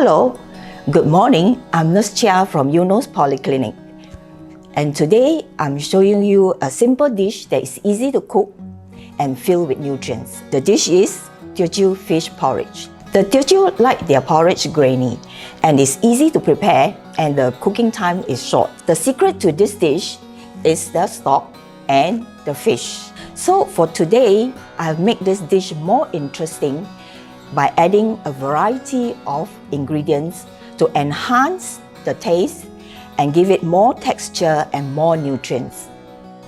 Hello, good morning. I'm Nurse Chia from Eunos Polyclinic. And today I'm showing you a simple dish that is easy to cook and filled with nutrients. The dish is Teochew fish porridge. The Teochew like their porridge grainy and it's easy to prepare and the cooking time is short. The secret to this dish is the stock and the fish. So for today, I've made this dish more interesting by adding a variety of ingredients to enhance the taste and give it more texture and more nutrients.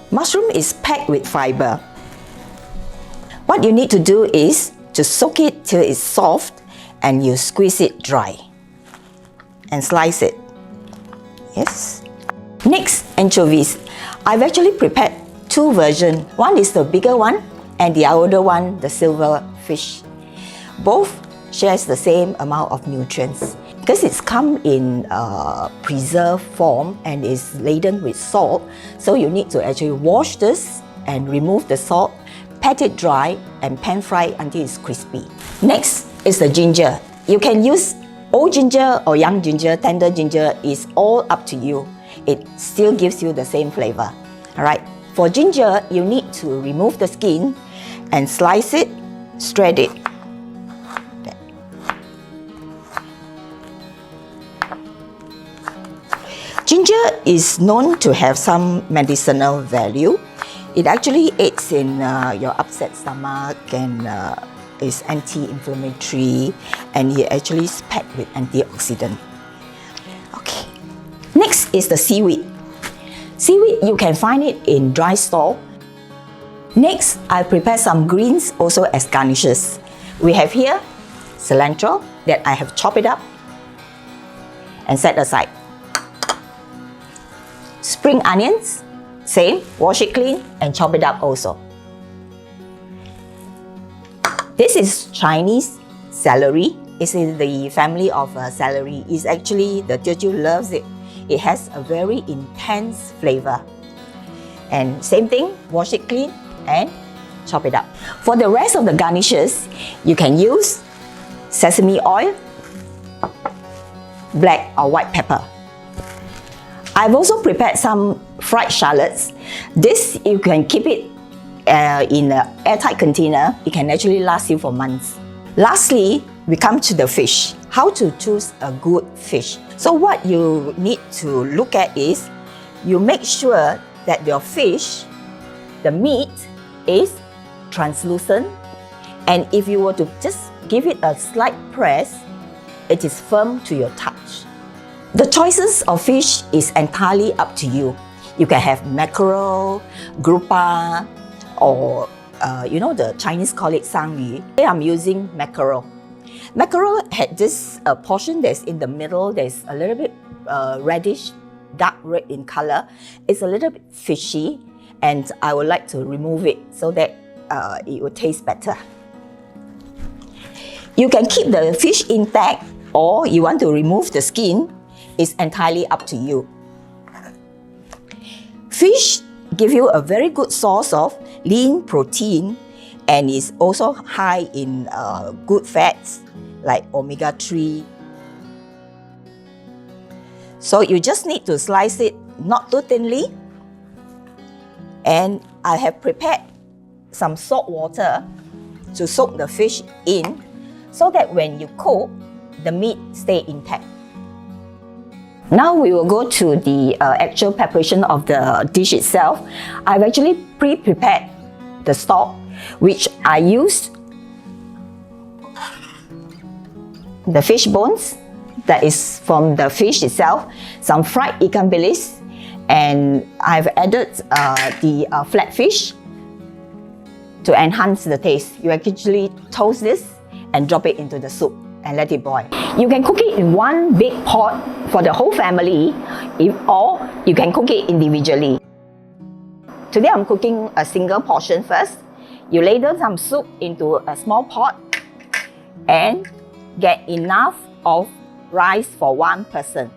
Mushroom is packed with fiber. What you need to do is to soak it till it's soft and you squeeze it dry and slice it. Yes. Next, anchovies. I've actually prepared two versions. One is the bigger one and the other one, the silver fish. Both shares the same amount of nutrients. Because it's come in preserved form and is laden with salt, so you need to actually wash this and remove the salt, pat it dry and pan fry until it's crispy. Next is the ginger. You can use old ginger or young ginger, tender ginger, is all up to you. It still gives you the same flavor. Alright, for ginger, you need to remove the skin and slice it, shred it. Ginger is known to have some medicinal value. It actually aids in your upset stomach and is anti-inflammatory, and it actually is packed with antioxidant. Okay. Next is the seaweed. Seaweed, you can find it in dry store. Next, I prepare some greens also as garnishes. We have here cilantro that I have chopped it up and set aside. Spring onions, same, wash it clean and chop it up also. This is Chinese celery. It's in the family of celery. It's actually, the Teochew loves it. It has a very intense flavor. And same thing, wash it clean and chop it up. For the rest of the garnishes, you can use sesame oil, black or white pepper. I've also prepared some fried shallots. This, you can keep it in an airtight container. It can actually last you for months. Lastly, we come to the fish. How to choose a good fish. So what you need to look at is, you make sure that your fish, the meat, is translucent. And if you were to just give it a slight press, it is firm to your touch. The choices of fish is entirely up to you. You can have mackerel, grouper, or the Chinese call it sangyu. Today I'm using mackerel. Mackerel had this portion that's in the middle. There's a little bit reddish, dark red in color. It's a little bit fishy, and I would like to remove it so that it will taste better. You can keep the fish intact, or you want to remove the skin. It's entirely up to you. Fish give you a very good source of lean protein and is also high in good fats like omega-3. So you just need to slice it not too thinly. And I have prepared some salt water to soak the fish in so that when you cook, the meat stays intact. Now we will go to the actual preparation of the dish itself. I've actually pre-prepared the stock, which I used the fish bones, that is from the fish itself, some fried ikan bilis, and I've added the flat fish to enhance the taste. You actually toast this and drop it into the soup and let it boil. You can cook it in one big pot for the whole family, or you can cook it individually. Today I'm cooking a single portion first. You ladle some soup into a small pot and get enough of rice for one person.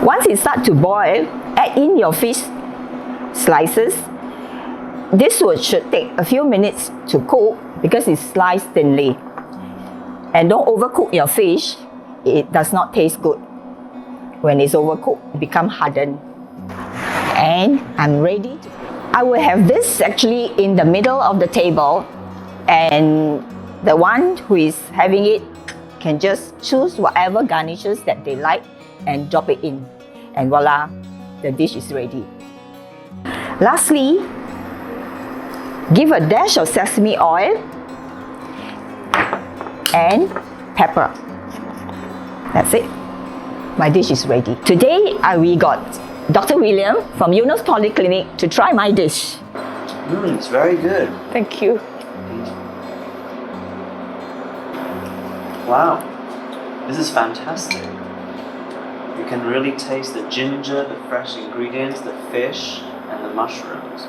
Once it starts to boil, add in your fish slices. This should take a few minutes to cook because it's sliced thinly. And don't overcook your fish. It does not taste good. When it's overcooked, it becomes hardened. And I'm ready to. I will have this actually in the middle of the table, and the one who is having it can just choose whatever garnishes that they like and drop it in. And voila, the dish is ready. Lastly, give a dash of sesame oil and pepper. That's it. My dish is ready. Today, we got Dr. William from Eunos Polyclinic to try my dish. It's very good. Thank you. Wow, this is fantastic. You can really taste the ginger, the fresh ingredients, the fish, and the mushrooms.